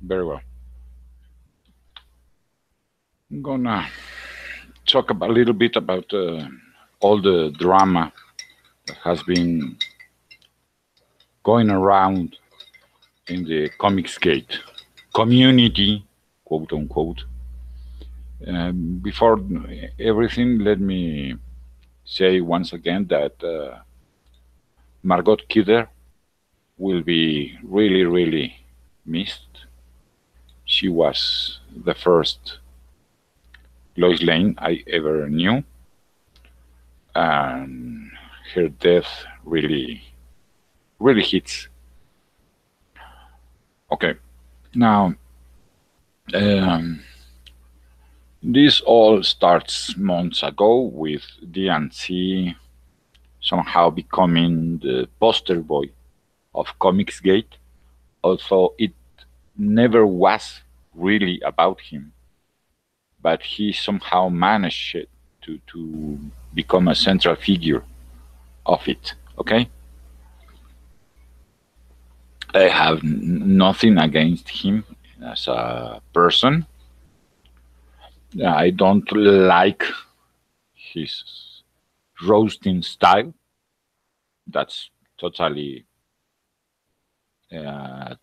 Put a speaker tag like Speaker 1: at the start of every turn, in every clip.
Speaker 1: Very well. I'm gonna talk a little bit about all the drama that has been going around in the Comicsgate community, quote unquote. Before everything, let me say once again that Margot Kidder will be really, really missed. She was the first Lois Lane I ever knew, and her death really, really hits. Okay, now this all starts months ago with DnC somehow becoming the poster boy of Comicsgate, although it never was really about him. But he somehow managed to become a central figure of it. Okay, I have nothing against him as a person. I don't like his roasting style. That's totally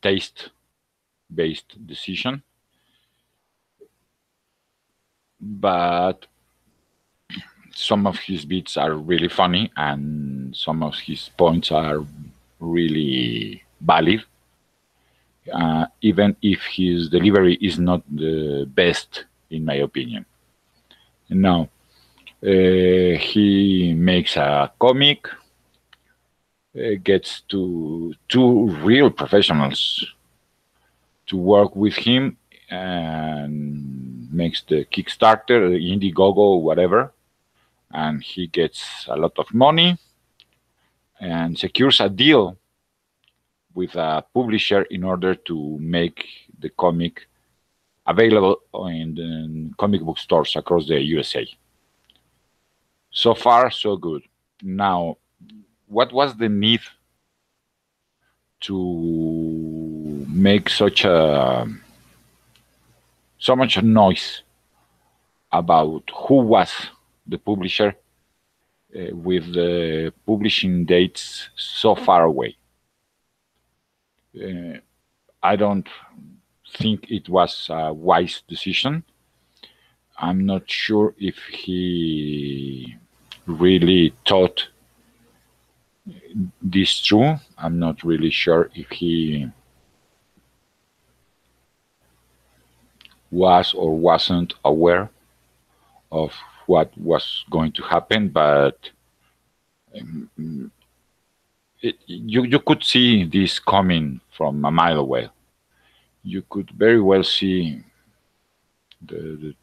Speaker 1: taste-based decision. But some of his bits are really funny, and some of his points are really valid, even if his delivery is not the best, in my opinion. Now, he makes a comic, gets two real professionals to work with him, and makes the Kickstarter, the Indiegogo, whatever, and he gets a lot of money and secures a deal with a publisher in order to make the comic available in the comic book stores across the USA. So far, so good. Now, what was the need to make so much noise about who was the publisher with the publishing dates so far away? I don't think it was a wise decision. I'm not sure if he really thought this through. I'm not really sure if he was or wasn't aware of what was going to happen, but you could see this coming from a mile away. You could very well see that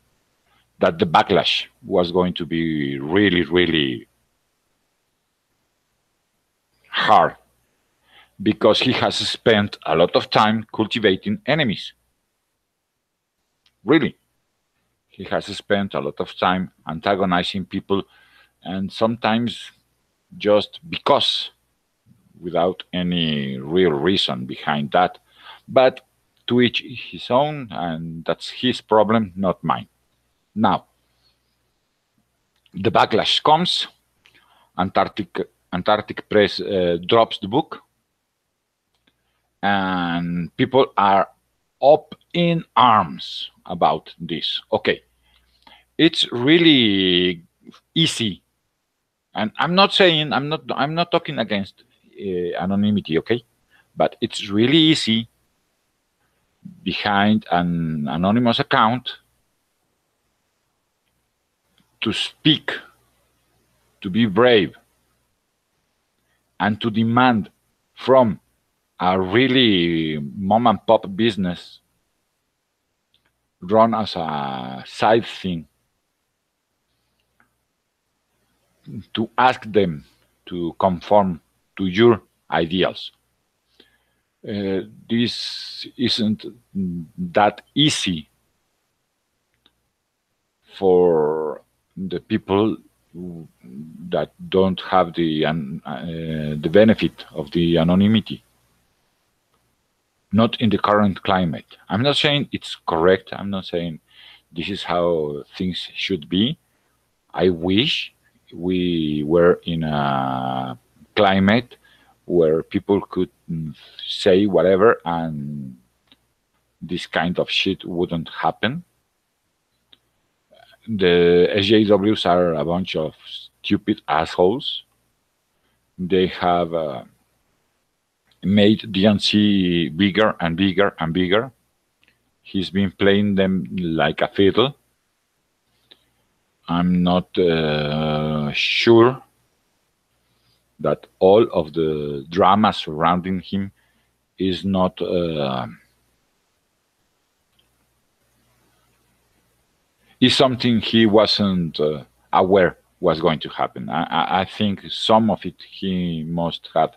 Speaker 1: the backlash was going to be really, really hard, because he has spent a lot of time cultivating enemies. Really. He has spent a lot of time antagonizing people, and sometimes just because, without any real reason behind that. But to each his own, and that's his problem, not mine. Now, the backlash comes. Antartic Press drops the book, and people are up in arms about this. Okay, it's really easy, and I'm not talking against anonymity, okay? But it's really easy behind an anonymous account to speak, to be brave, and to demand from a really mom and pop business run as a side thing, to ask them to conform to your ideals. This isn't that easy for the people that don't have the benefit of the anonymity. not in the current climate. I'm not saying it's correct. I'm not saying this is how things should be. I wish we were in a climate where people could say whatever and this kind of shit wouldn't happen. The SJWs are a bunch of stupid assholes. They have made DnC bigger and bigger and bigger. He's been playing them like a fiddle. I'm not sure that all of the drama surrounding him is not is something he wasn't aware was going to happen. I think some of it he must have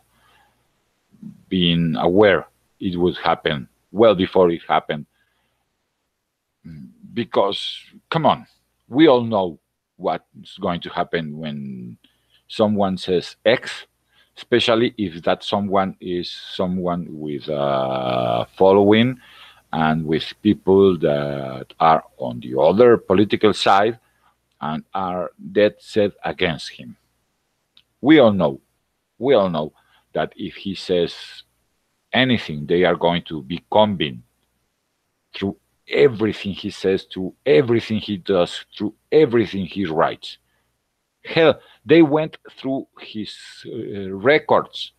Speaker 1: been aware it would happen well before it happened. Because, come on, we all know what's going to happen when someone says X, especially if that someone is someone with a following and with people that are on the other political side and are dead set against him. We all know that if he says anything, they are going to be combined through everything he says, through everything he does, through everything he writes. Hell, they went through his records.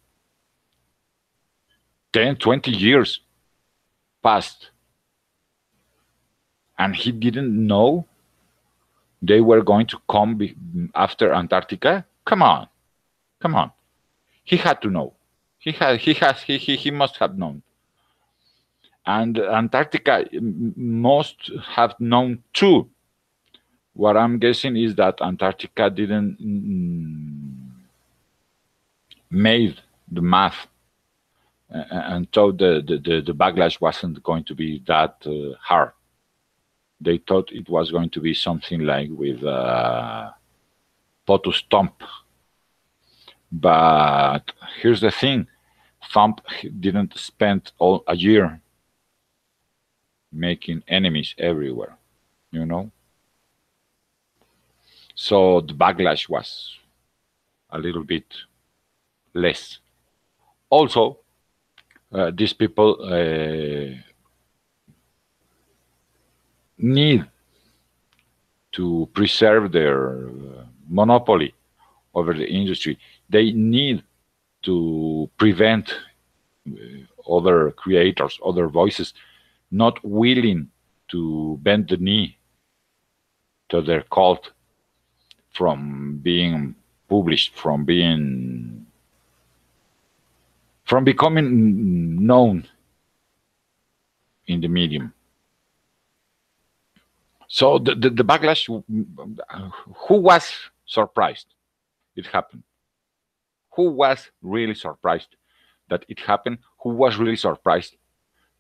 Speaker 1: 10, 20 years passed. And he didn't know they were going to come after Antarctica? Come on. He had to know. He must have known. And Antarctica must have known too. What I'm guessing is that Antarctica didn't made the math and thought the backlash wasn't going to be that hard. They thought it was going to be something like with POTUS Thump. But here's the thing. Thump didn't spend all a year making enemies everywhere, you know? So the backlash was a little bit less. Also, these people need to preserve their monopoly over the industry. They need to prevent other creators, other voices, not willing to bend the knee to their cult from being published, from becoming known in the medium. So the backlash, who was surprised it happened? Who was really surprised that it happened? Who was really surprised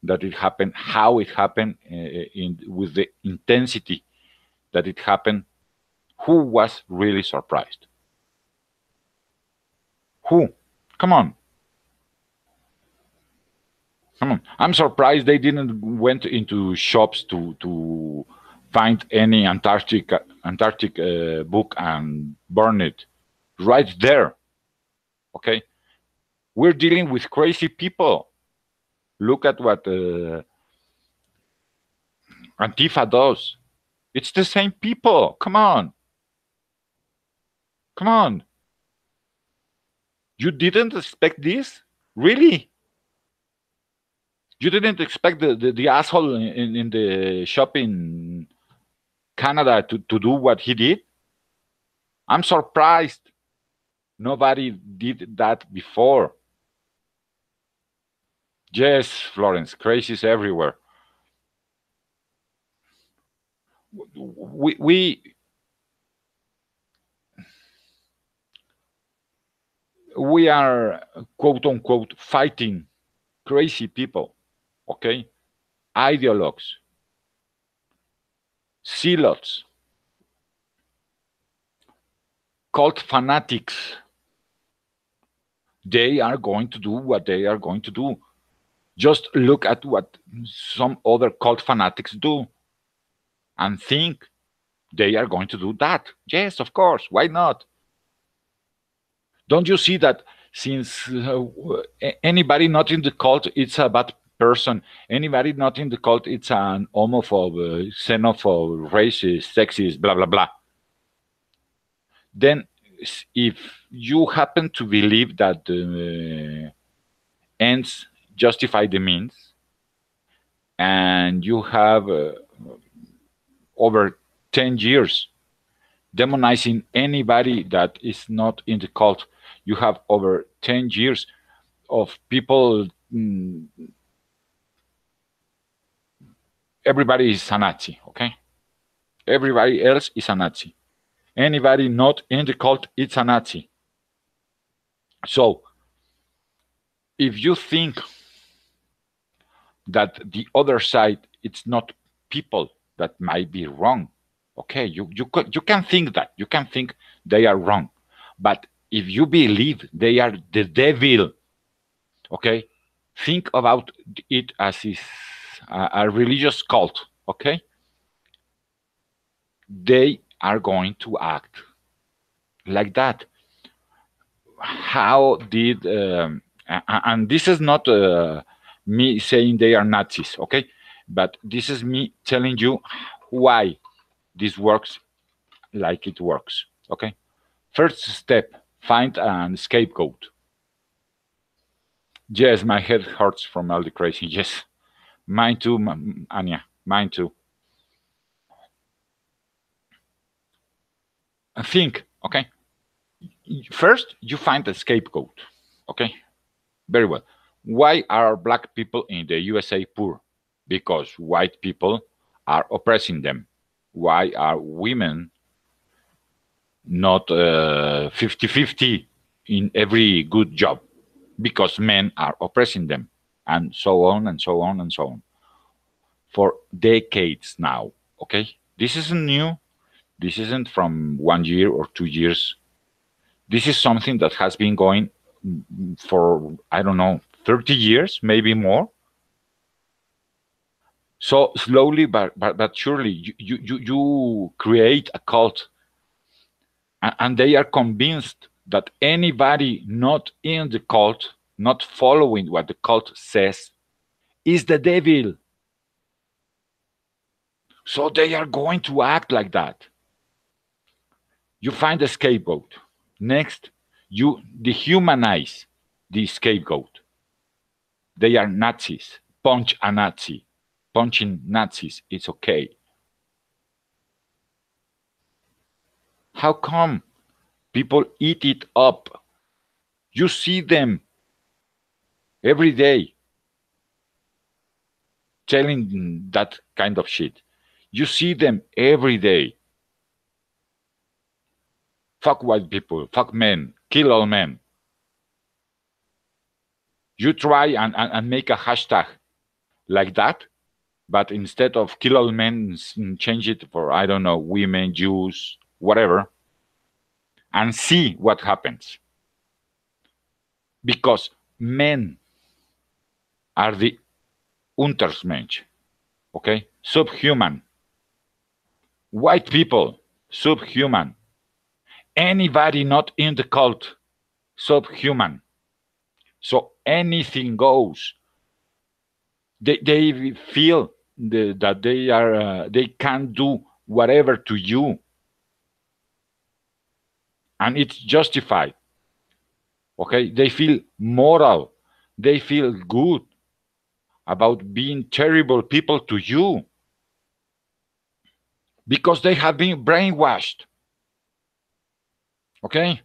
Speaker 1: that it happened? How it happened, with the intensity that it happened? Who was really surprised? Who? Come on. I'm surprised they didn't went into shops to find any Antarctic book and burn it right there. Okay, we're dealing with crazy people. Look at what Antifa does. It's the same people. Come on. You didn't expect this? Really? You didn't expect the asshole in the shop in Canada to do what he did? I'm surprised. Nobody did that before. Yes, Florence, crazies everywhere. We are, quote unquote, fighting crazy people, okay? Ideologues, zealots, cult fanatics. They are going to do what they are going to do. Just look at what some other cult fanatics do and think they are going to do that. Yes, of course. Why not? Don't you see that since anybody not in the cult, it's a bad person. Anybody not in the cult, it's an homophobe, xenophobe, racist, sexist, blah, blah, blah. Then if you happen to believe that ends justify the means, and you have over 10 years demonizing anybody that is not in the cult, you have over 10 years of people, everybody is a Nazi, okay? Everybody else is a Nazi. Anybody not in the cult, it's a Nazi. So, if you think that the other side, it's not people that might be wrong, okay, you can think that. You can think they are wrong. But if you believe they are the devil, okay, think about it as is a religious cult, okay? They are going to act like that. How did, and this is not me saying they are Nazis, okay? But this is me telling you why this works like it works, okay? First step, find a scapegoat. Yes, my head hurts from all the crazy. Yes, mine too, Anya, mine too. Think, okay? First, you find a scapegoat, okay? Very well. Why are black people in the USA poor? Because white people are oppressing them. Why are women not 50-50 in every good job? Because men are oppressing them, and so on and so on and so on. For decades now, okay? This isn't new. This isn't from 1 year or 2 years. This is something that has been going for, I don't know, 30 years, maybe more. So slowly but surely, you create a cult, and they are convinced that anybody not in the cult, not following what the cult says, is the devil. So they are going to act like that. You find a scapegoat. Next, you dehumanize the scapegoat. They are Nazis. Punch a Nazi. Punching Nazis is okay. How come people eat it up? You see them every day telling that kind of shit. You see them every day. Fuck white people, fuck men, kill all men. You try and make a hashtag like that, but instead of kill all men, change it for, I don't know, women, Jews, whatever, and see what happens. Because men are the Untermensch, okay? Subhuman. White people, subhuman. Anybody not in the cult, subhuman. So anything goes. They feel that they can do whatever to you, and it's justified. Okay, they feel moral. They feel good about being terrible people to you because they have been brainwashed. Okay,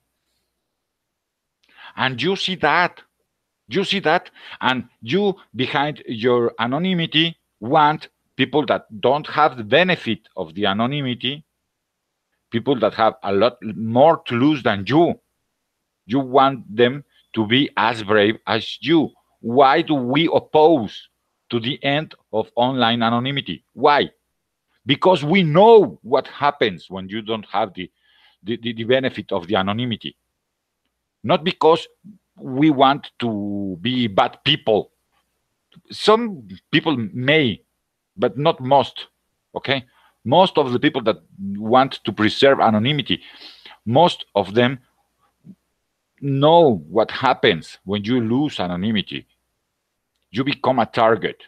Speaker 1: and you see that. You see that, and you, behind your anonymity, want people that don't have the benefit of the anonymity, people that have a lot more to lose than you. You want them to be as brave as you. Why do we oppose to the end of online anonymity? Why? Because we know what happens when you don't have the benefit of the anonymity. Not because we want to be bad people. Some people may, but not most. Okay, most of the people that want to preserve anonymity, most of them know what happens when you lose anonymity. You become a target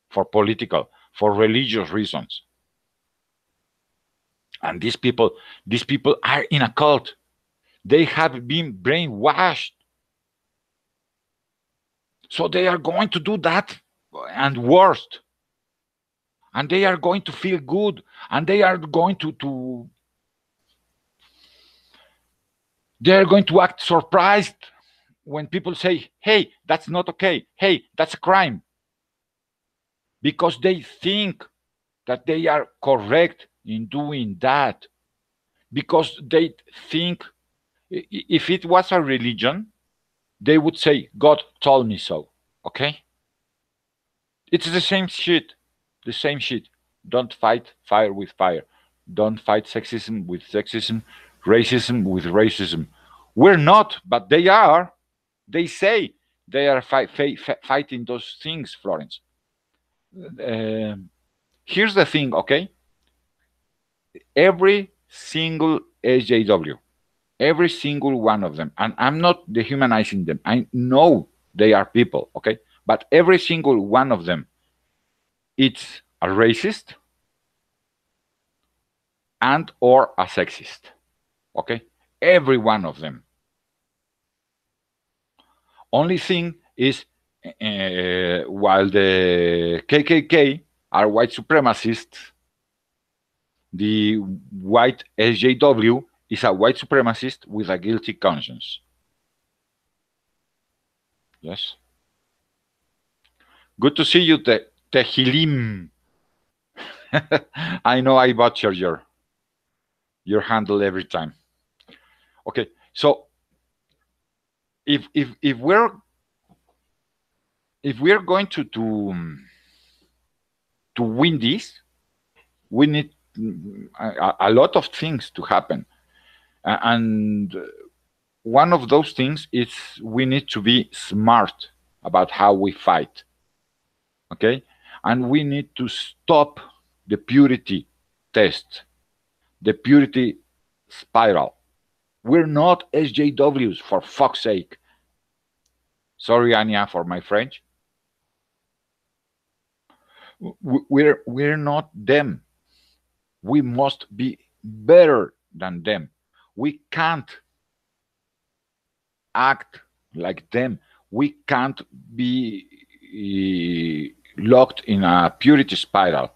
Speaker 1: for political, for religious reasons. And these people are in a cult. They have been brainwashed. So they are going to do that and worst. And they are going to feel good. And they are going to act surprised when people say, hey, that's not okay. Hey, that's a crime. Because they think that they are correct in doing that. Because they think if it was a religion, they would say, God told me so. Okay? It's the same shit. The same shit. Don't fight fire with fire. Don't fight sexism with sexism, racism with racism. We're not, but they are. They say they are fighting those things, Florence. Here's the thing, okay? Every single SJW, every single one of them, and I'm not dehumanizing them. I know they are people, okay? But every single one of them, it's a racist and or a sexist, okay? Every one of them. Only thing is, while the KKK are white supremacists, the white SJW is a white supremacist with a guilty conscience. Yes. Good to see you, Tehilim. I know I butcher your handle every time. Okay, so if we're going to win this, we need a lot of things to happen, and one of those things is we need to be smart about how we fight. Okay, and we need to stop the purity test, the purity spiral. We're not SJWs, for fuck's sake. Sorry, Anya, for my French. We're not them. We must be better than them. We can't act like them. We can't be locked in a purity spiral.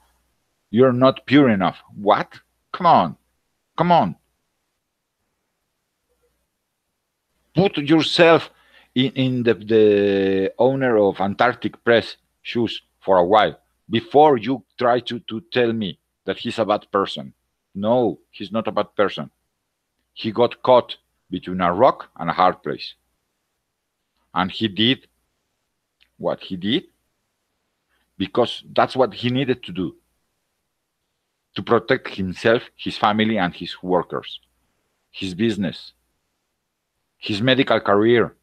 Speaker 1: You're not pure enough. What? Come on. Come on. Put yourself in the owner of Antarctic Press shoes for a while before you try to tell me that he's a bad person. No, he's not a bad person. He got caught between a rock and a hard place. And he did what he did because that's what he needed to do to protect himself, his family, and his workers, his business, his medical career,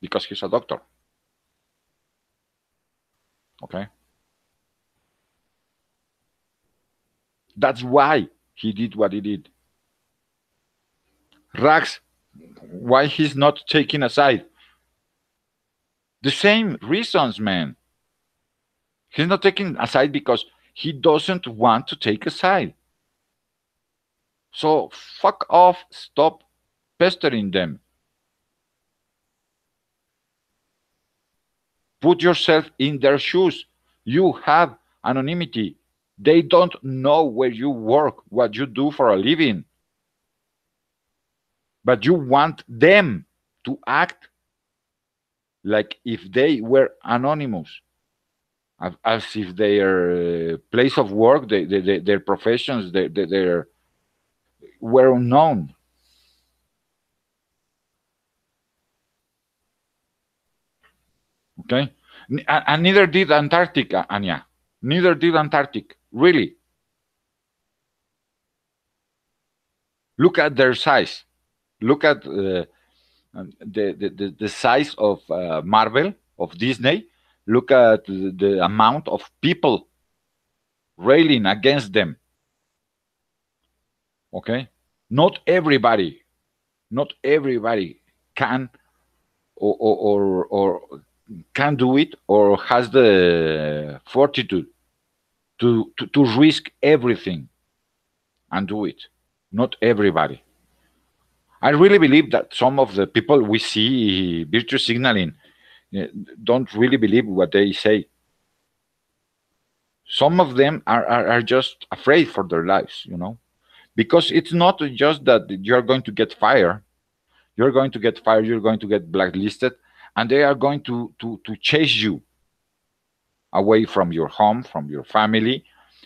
Speaker 1: because he's a doctor. Okay? That's why he did what he did. Rax, why he's not taking a side? The same reasons, man. He's not taking a side because he doesn't want to take a side. So fuck off, stop pestering them. Put yourself in their shoes. You have anonymity. They don't know where you work, what you do for a living. But you want them to act like if they were anonymous, as if their place of work, their professions, their were unknown. Okay? And neither did Antarctic, Anya. Neither did Antarctic. Really. Look at their size. Look at the size of Marvel, of Disney. Look at the amount of people railing against them. Okay, not everybody can or can do it or has the fortitude to risk everything and do it. Not everybody. I really believe that some of the people we see virtue signaling don't really believe what they say. Some of them are just afraid for their lives, because it's not just that you're going to get fired. You're going to get fired, you're going to get blacklisted, and they are going to chase you away from your home, from your family,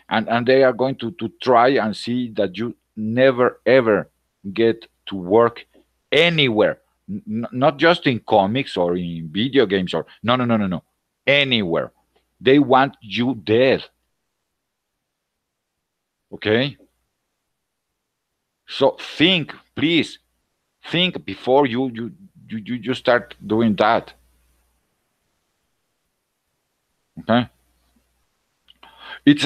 Speaker 1: and they are going to try and see that you never ever get to work anywhere. Not just in comics or in video games or no, anywhere. They want you dead. Okay? So think, please, think before you start doing that. Okay? It's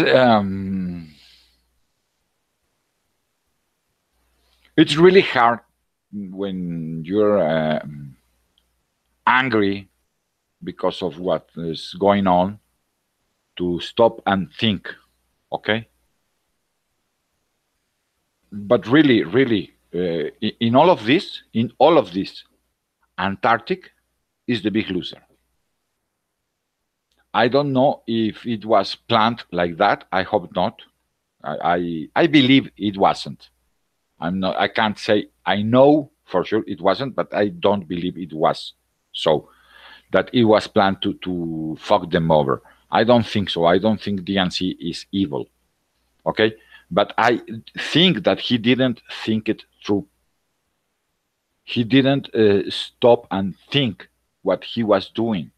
Speaker 1: it's really hard when you're angry because of what is going on to stop and think. Okay? But really, in all of this, Antarctic is the big loser. I don't know if it was planned like that. I hope not. I believe it wasn't. I'm not. I can't say I know for sure it wasn't, but I don't believe it was so that it was planned to fuck them over. I don't think so. I don't think DnC is evil. Okay, but I think that he didn't think it through. He didn't stop and think what he was doing.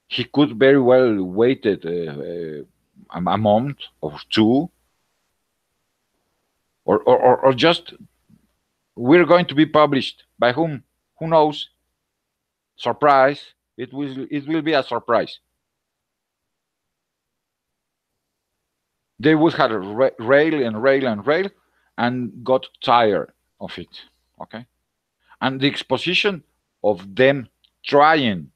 Speaker 1: He could very well waited a month or two, or just we're going to be published by whom? Who knows? Surprise! It will be a surprise. They would have rail and rail and rail, and got tired of it. Okay, and the exposition of them trying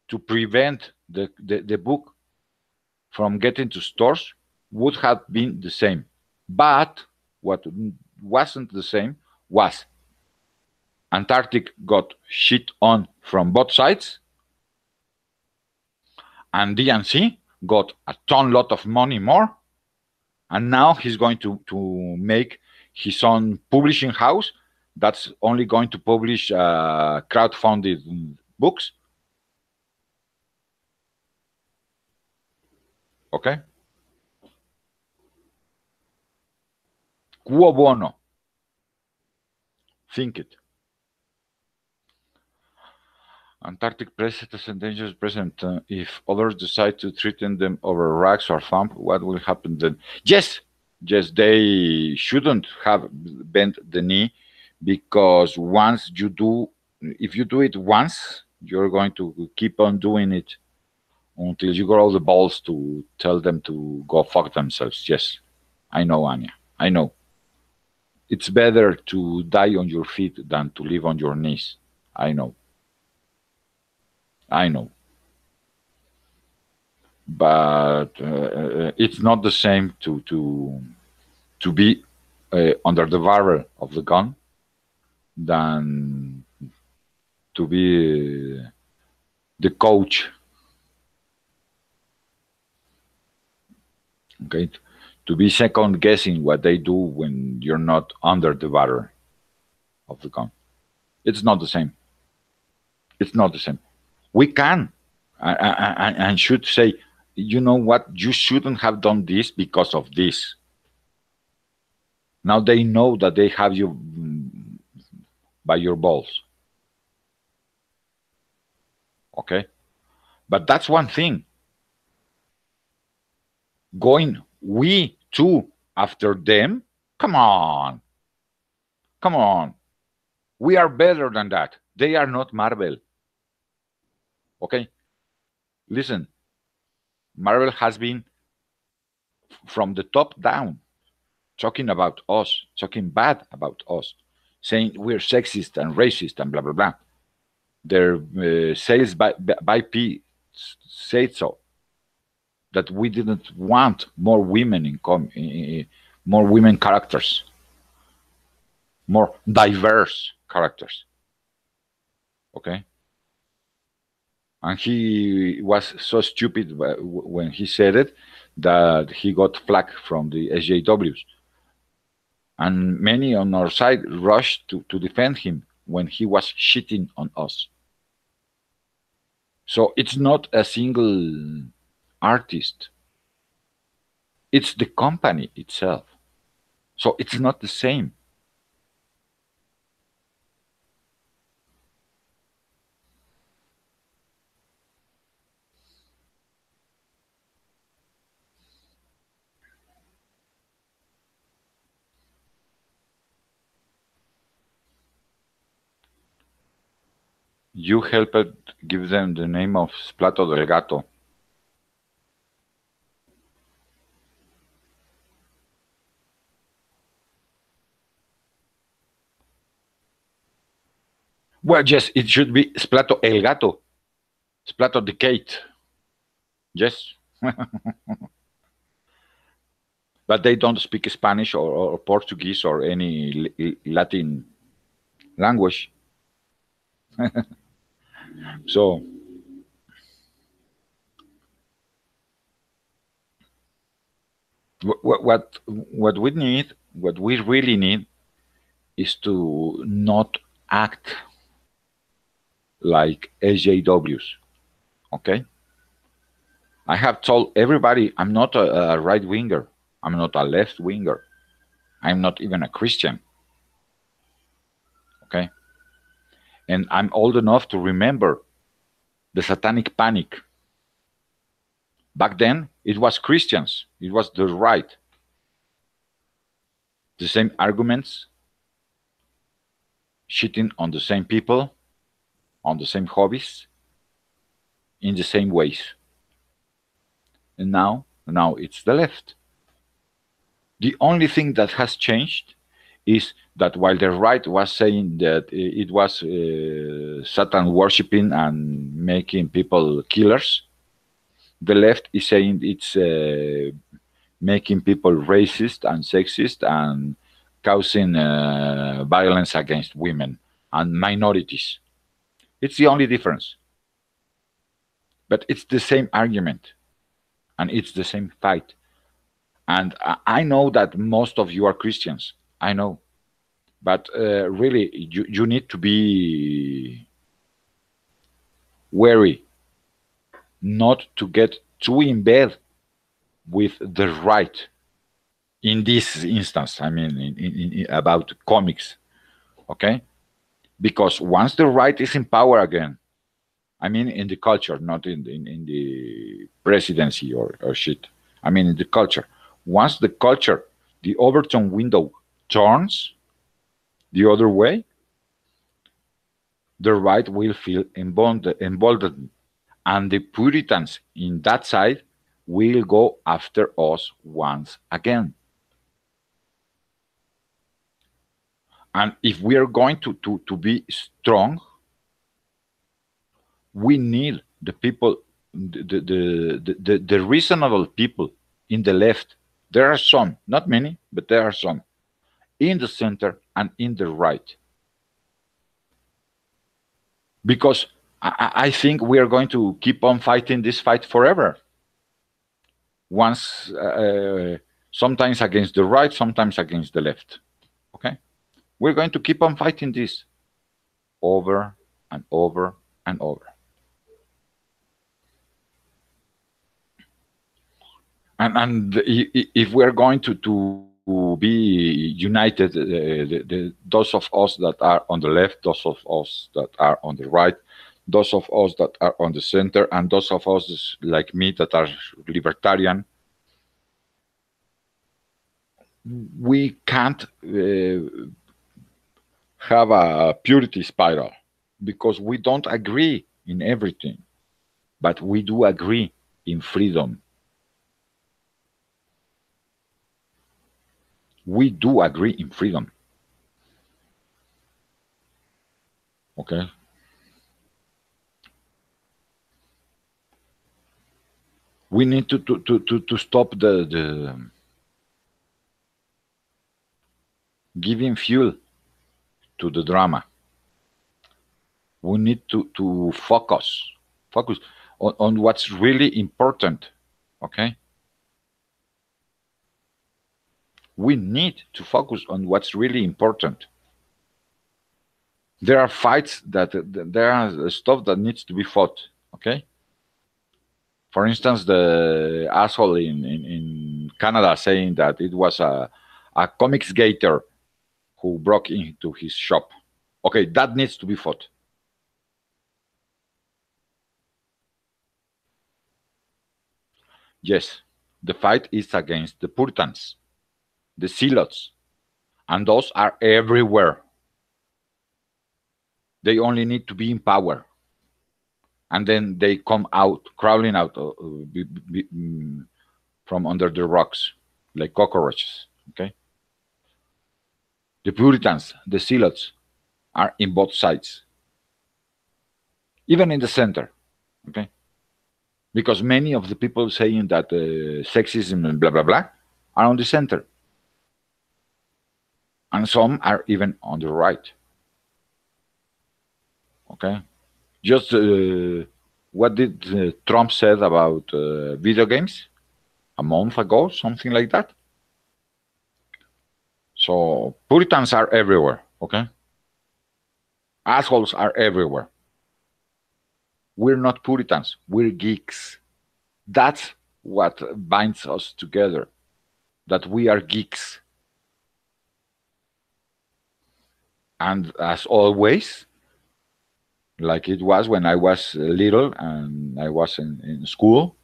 Speaker 1: to prevent the book from getting to stores would have been the same. But what wasn't the same was Antarctic got shit on from both sides, and DnC got a lot of money more, and now he's going to make his own publishing house that's only going to publish crowdfunded books. Okay? Quo bono? Think it. Antarctic predators endangered present. If others decide to threaten them over racks or thump, what will happen then? Yes, they shouldn't have bent the knee, because once you do, if you do it once, you're going to keep on doing it until you got all the balls to tell them to go fuck themselves. Yes, I know, Anya. I know. It's better to die on your feet than to live on your knees. I know. I know. But it's not the same to be under the barrel of the gun than to be the coach. Okay, to be second guessing what they do when you're not under the barrel of the gun. It's not the same. It's not the same. We can and should say, you know what, you shouldn't have done this because of this. Now they know that they have you by your balls. Okay? But that's one thing. Going we too after them, come on. Come on. We are better than that. They are not Marvel. Okay? Listen, Marvel has been from the top down talking about us, talking bad about us, saying we're sexist and racist and blah blah blah. Their sales by P said so, that we didn't want more women more women characters, more diverse characters. Okay, and he was so stupid when he said it that he got flack from the SJWs, and many on our side rushed to defend him when he was shitting on us. So it's not a single artist, it's the company itself. So it's not the same. You helped give them the name of Plato del Gato. Well, yes, it should be Splato el Gato. Splato the Cat. Yes. But they don't speak Spanish or Portuguese or any Latin language. So what we need, what we really need, is to not act like SJWs. Okay? I have told everybody I'm not a right winger. I'm not a left winger. I'm not even a Christian. Okay? And I'm old enough to remember the satanic panic. Back then, it was Christians. It was the right. The same arguments, shitting on the same people, on the same hobbies, in the same ways. And now it's the left. The only thing that has changed is that while the right was saying that it was Satan worshipping and making people killers, the left is saying it's making people racist and sexist and causing violence against women and minorities. It's the only difference. But it's the same argument and it's the same fight. And I know that most of you are Christians. I know. But really, you need to be wary not to get too in bed with the right. In this instance, I mean, about comics, okay? Because once the right is in power again, I mean, in the culture, not in the presidency or shit. I mean, in the culture. Once the culture, the Overton window turns the other way, the right will feel emboldened, and the Puritans in that side will go after us once again. And if we are going to be strong, we need the people, the reasonable people in the left. There are some, not many, but there are some, in the center and in the right. Because I think we are going to keep on fighting this fight forever. Once, sometimes against the right, sometimes against the left. Okay? We're going to keep on fighting this over and over and over. And if we're going to be united, those of us that are on the left, those of us that are on the right, those of us that are on the center, and those of us like me that are libertarian, we can't have a purity spiral because we don't agree in everything. but we do agree in freedom. We do agree in freedom. Okay? We need to stop the giving fuel to the drama. We need to focus on what's really important. Okay? We need to focus on what's really important. There are fights there are stuff that needs to be fought. Okay? For instance, the asshole in Canada saying that it was a comics gator who broke into his shop. Okay, that needs to be fought. Yes, the fight is against the Puritans, the zealots, and those are everywhere. They only need to be in power. And then they come out, crawling out from under the rocks, like cockroaches. Okay? The Puritans, the zealots, are in both sides, even in the center. Okay? Because many of the people saying that sexism and blah, blah, blah are on the center. And some are even on the right. Okay? Just what did Trump said about video games a month ago, something like that. So Puritans are everywhere, okay? Assholes are everywhere. We're not Puritans, we're geeks. That's what binds us together, that we are geeks. And as always, like it was when I was little and I was in school,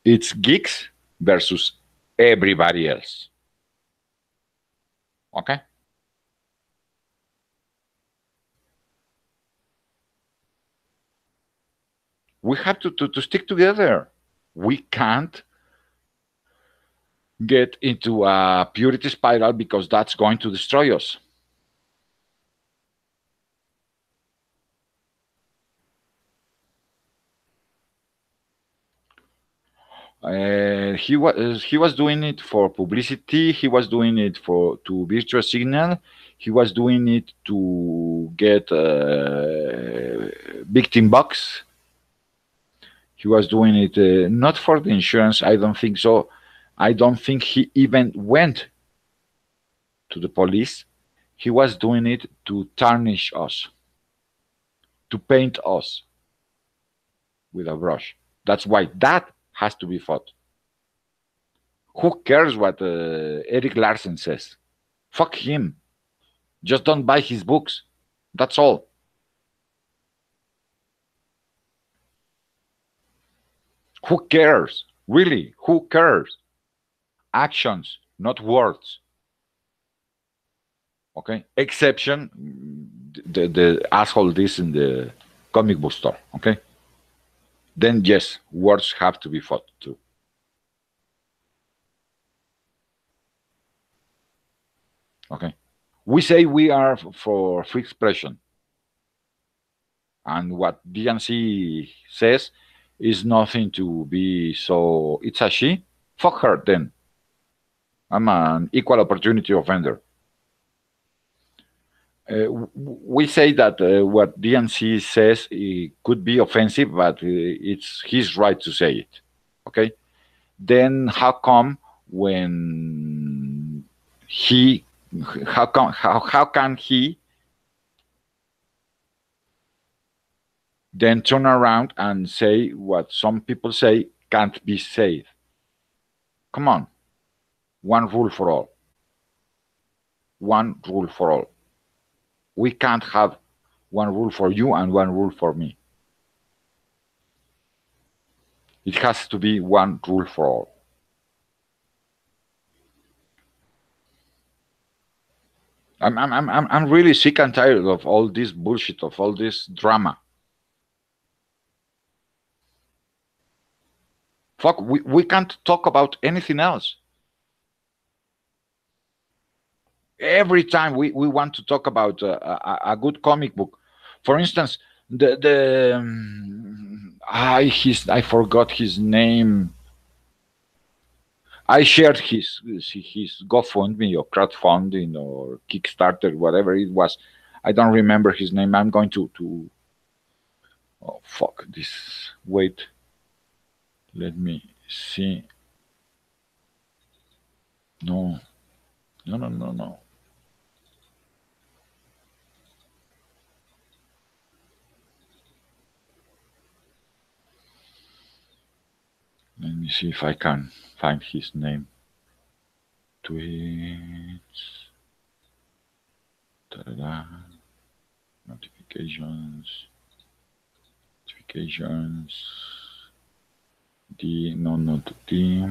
Speaker 1: it's geeks versus everybody else. Okay? We have to stick together. We can't get into a purity spiral because that's going to destroy us. He was doing it for publicity. He was doing it to virtue signal. He was doing it to get victim bucks. He was doing it not for the insurance. I don't think so. I don't think he even went to the police. He was doing it to tarnish us, to paint us with a brush. That's why that has to be fought. Who cares what Eric Larsen says? Fuck him. Just don't buy his books. That's all. Who cares? Really, who cares? Actions, not words. Okay? Exception, the asshole this in the comic book store. Okay? Then yes, words have to be fought too. Okay? We say we are for free expression. And what DnC says is nothing to be so. It's a she. Fuck her then. I'm an equal opportunity offender. We say that what DnC says could be offensive, but it's his right to say it. Okay? Then how come when how can he then turn around and say what some people say can't be said? Come on. One rule for all. One rule for all. We can't have one rule for you and one rule for me. It has to be one rule for all. I'm really sick and tired of all this bullshit, of all this drama. Fuck, we can't talk about anything else. Every time we want to talk about a good comic book. For instance, I forgot his name. I shared his GoFundMe or crowdfunding or Kickstarter, whatever it was. I don't remember his name. I'm going to oh fuck this. Wait. Let me see. No. No. Let me see if I can find his name. Tweets. Ta-da-da. Notifications. Not D.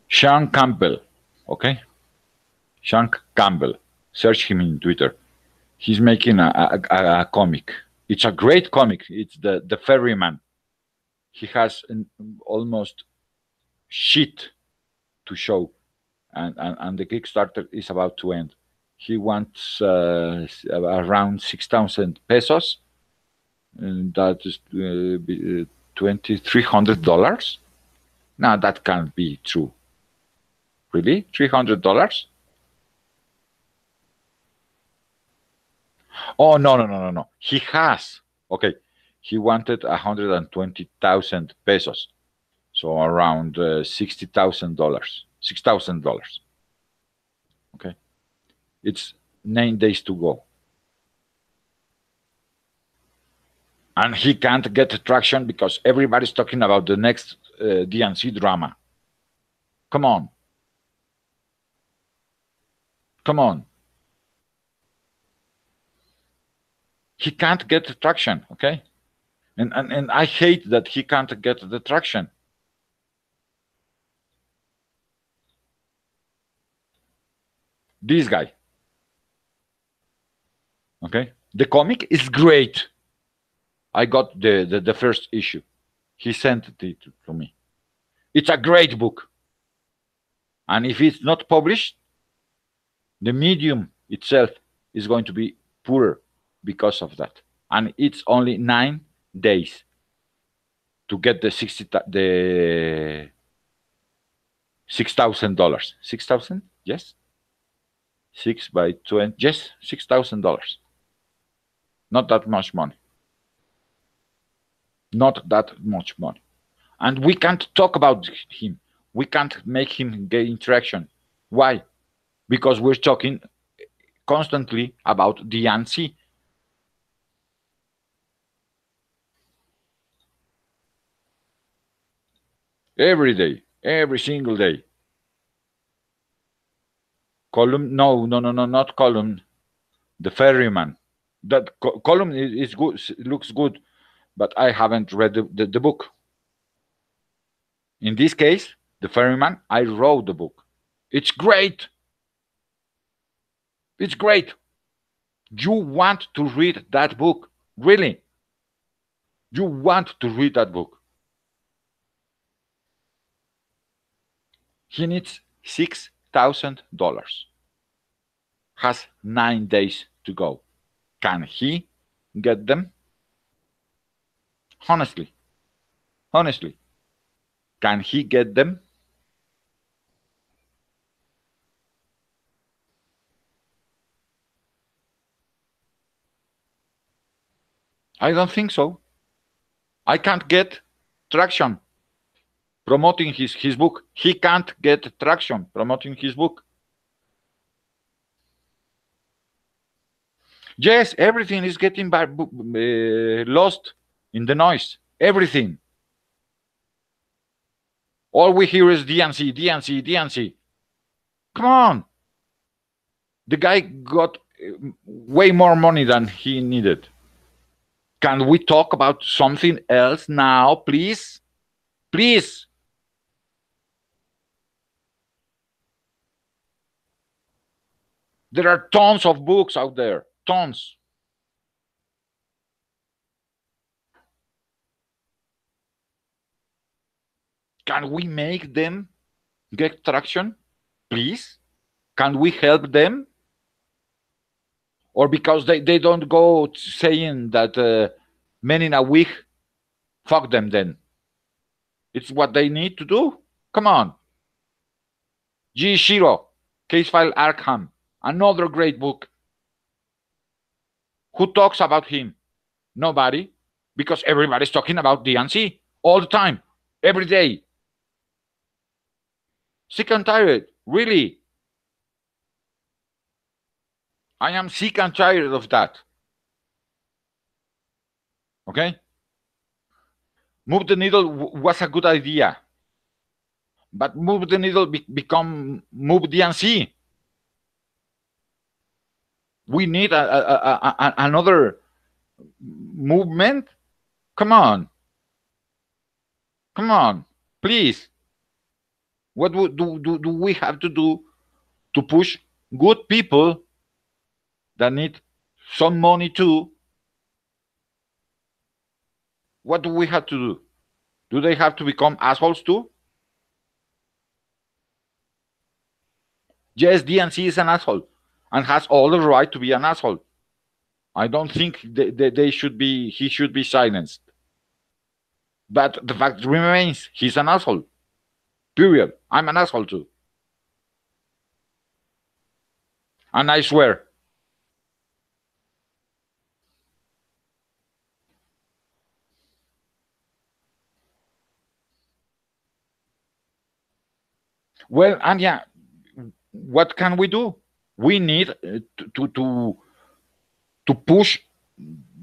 Speaker 1: Sean Campbell, okay? Sean Campbell. Search him in Twitter. He's making a comic. It's a great comic. It's the Ferryman. He has almost shit to show, and the Kickstarter is about to end. He wants around 6,000 pesos, and that is $2,300. Now that can't be true. Really, $300? Oh no. He has. Okay, he wanted 120,000 pesos, so around $60,000. $6,000. Okay, it's 9 days to go, and he can't get traction because everybody's talking about the next DnC drama. Come on. He can't get traction, okay? And I hate that he can't get the traction. This guy. Okay? The comic is great. I got the first issue. He sent it to me. It's a great book. And if it's not published, the medium itself is going to be poorer because of that. And it's only 9 days to get the $6,000. 6,000? Yes. 6 by 20. Yes, $6,000. Not that much money. Not that much money. And we can't talk about him. We can't make him get interaction. Why? Because we're talking constantly about DnC. Every day, every single day. Column? No, not column. The Ferryman. That column is good, looks good, but I haven't read the book. In this case, the Ferryman, I wrote the book. It's great. It's great. You want to read that book, really? You want to read that book. He needs $6,000. Has 9 days to go. Can he get them? Honestly, can he get them? I don't think so. I can't get traction promoting his book. He can't get traction promoting his book. Yes, everything is getting lost in the noise. Everything. All we hear is DnC. Come on. The guy got way more money than he needed. Can we talk about something else now, please? Please. There are tons of books out there, tons. Can we make them get traction, please? Can we help them? Or because they don't go saying that men in a week, fuck them then. It's what they need to do. Come on. G. Shiro, Case File Arkham, another great book. Who talks about him? Nobody. Because everybody's talking about DnC all the time, every day. Sick and tired, really. I am sick and tired of that. Okay? Move the needle was a good idea. But move the needle become move DnC. We need another movement. Come on. Come on, please. What do we have to do to push good people that need some money too? What do we have to do? Do they have to become assholes too? Yes, DnC is an asshole and has all the right to be an asshole. I don't think he should be silenced. But the fact remains, he's an asshole. Period. I'm an asshole too. And I swear. Well, Anya, what can we do? We need to push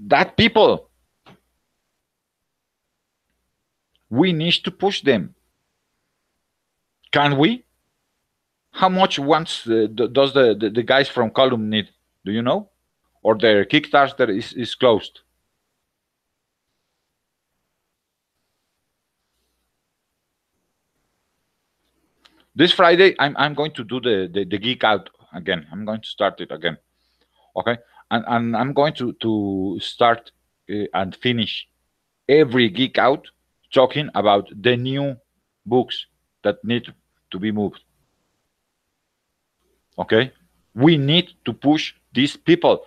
Speaker 1: that people. We need to push them. Can we? How much does the guys from Column need? Do you know? Or their Kickstarter is closed? This Friday, I'm going to do the Geek Out again. I'm going to start it again. Okay, and I'm going to start and finish every Geek Out talking about the new books that need to be moved. Okay, we need to push these people.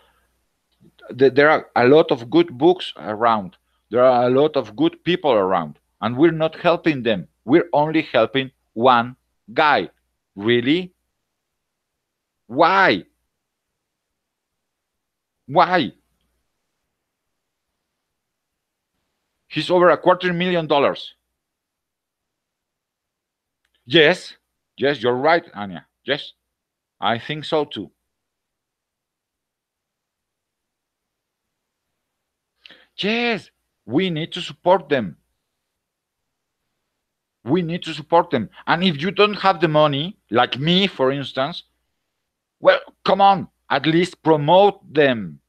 Speaker 1: There are a lot of good books around. There are a lot of good people around, and we're not helping them. We're only helping one guy. Really? Why? Why? He's over $250,000. Yes, yes, you're right, Anya. Yes, I think so too. Yes, we need to support them. We need to support them. And if you don't have the money, like me, for instance, well, come on, at least promote them.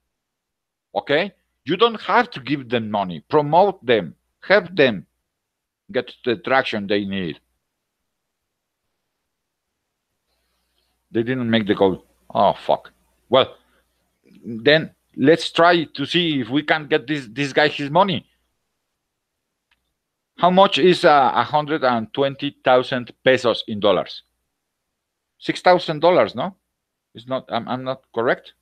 Speaker 1: Okay? You don't have to give them money. Promote them. Help them get the traction they need. They didn't make the goal. Oh, fuck. Well, then let's try to see if we can get this guy his money. How much is 120,000 pesos in dollars? $6,000, no? It's not. I'm not correct.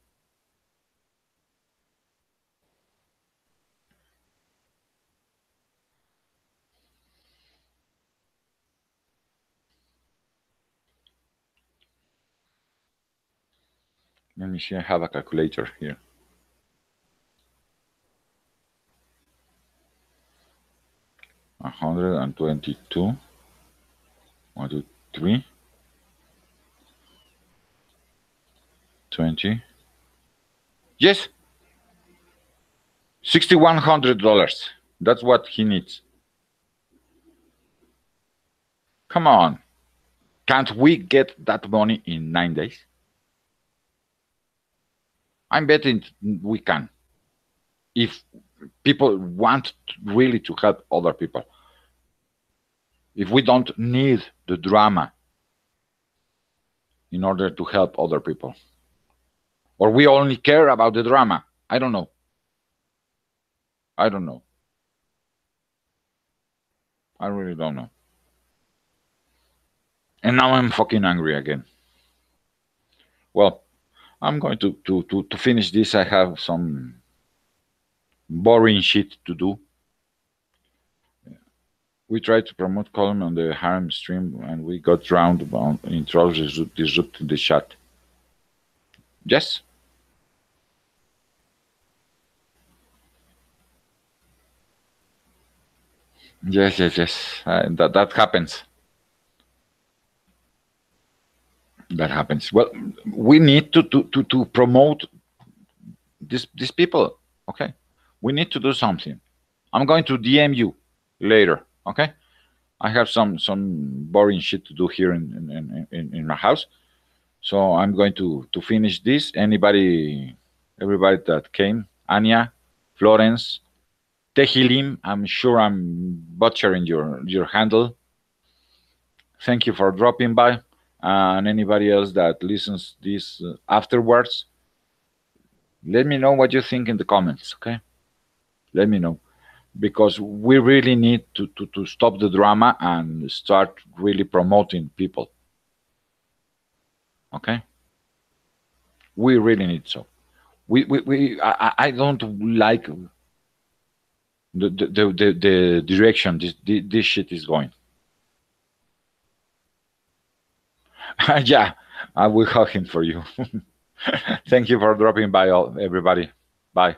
Speaker 1: Let me see. I have a calculator here. 122. 1, 2, 3. 20. Yes. $6,100. That's what he needs. Come on. Can't we get that money in 9 days? I'm betting we can. If people want really to help other people. If we don't need the drama in order to help other people. Or we only care about the drama. I don't know. I don't know. I really don't know. And now I'm fucking angry again. Well, I'm going to finish this. I have some boring shit to do. We tried to promote column on the harem stream and we got drowned in trolls disrupting the chat. Yes? Yes. That happens. That happens. Well, we need to promote these people. Okay, we need to do something. I'm going to DM you later. Okay, I have some boring shit to do here in my house, so I'm going to finish this. Everybody that came, Anya, Florence, Tehilim. I'm sure I'm butchering your handle. Thank you for dropping by, and anybody else that listens this afterwards. Let me know what you think in the comments, okay? Let me know. Because we really need to stop the drama and start really promoting people. Okay? We really need so. I don't like the direction this shit is going. Yeah, I will hug him for you. Thank you for dropping by, everybody. Bye.